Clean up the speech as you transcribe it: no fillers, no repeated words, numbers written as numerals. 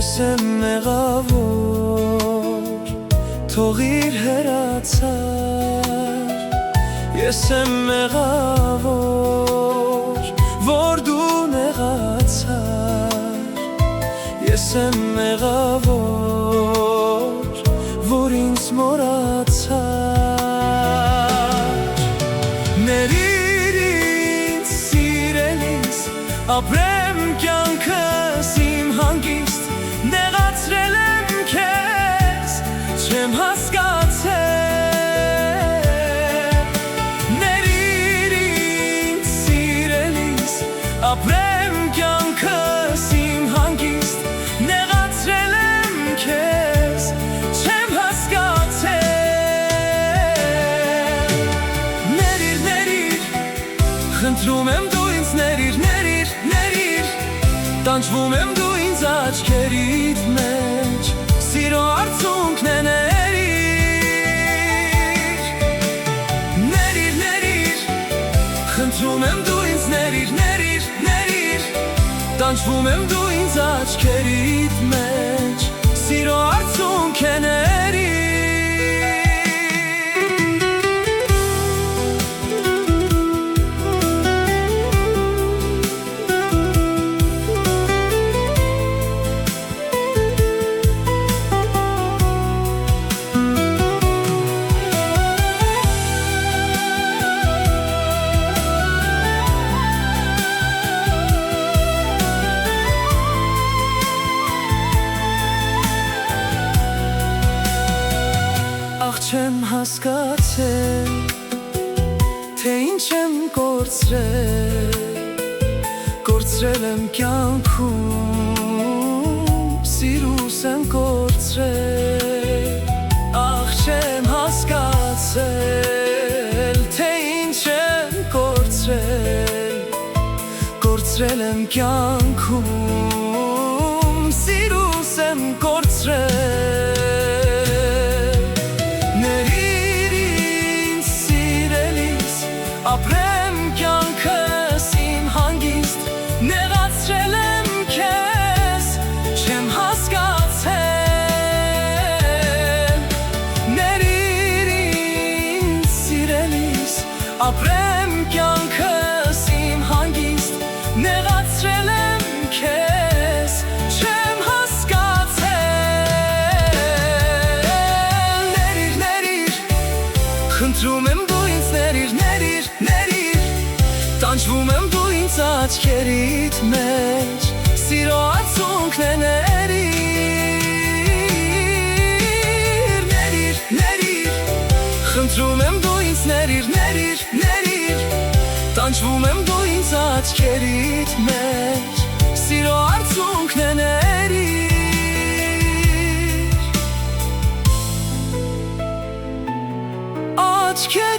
Ես եմ մեղավոր, թողիր հեռացար։ Ես եմ մեղավոր, որ դու նեղացար։ Ես եմ մեղավոր, որ ինձ մոռացար։ Ներիր ինձ սիրելիս, ապրեմ կյանքս իմ հանգիստ, նեղացրել եմ քեզ, չեմ հասկացել։ Ներիր ինձ սիրելիս, ապրեմ կյանքս իմ հանգիստ, նեղացրել եմ քեզ, չեմ հասկացել։ Ներիր, ներիր, խնդրում եմ դու ինձ ներիր, ներիր, ներիր, տանջվում եմ դու ինձ աչքերիդ մեջ, սիրո արցունքն է ներիր։ Ներիր, ներիր, խնդրում եմ դու ինձ ներիր, ներիր, ներիր, տանջվում եմ դու ինձ աչքերիդ մեջ, սիրո արցունք է ներիր։ Չեմ հասկացել, թե ինչ եմ կորցրել եմ կյանքում, սիրուս եմ կորցրել։ Ախ չեմ հասկացել, թե ինչ եմ կորցրել եմ կյանքում, սիրուս եմ կորցրել։ Ապրեմ կյանքս իմ հանգիստ, նեղացրել եմ քեզ, չեմ հասկացել։ Ներիր ինձ սիրելիս, ապրեմ կյանքս իմ հանգիստ, նեղացրել եմ քեզ, չեմ հասկացել։ Ներիր, ներիր, խնդրում եմ դու ինձ ներիր, ներիր, ներիր, տանջվում եմ դու ինձ աչքերիդ մեջ, սիրո արցունքն է ներիր։ Ներիր, ներիր, խնդրում եմ դու ինձ ներիր, ներիր, ներիր, տանջվում եմ դու ինձ աչքերիդ մեջ, սիրո արցունքն է ներիր։ Աչքեր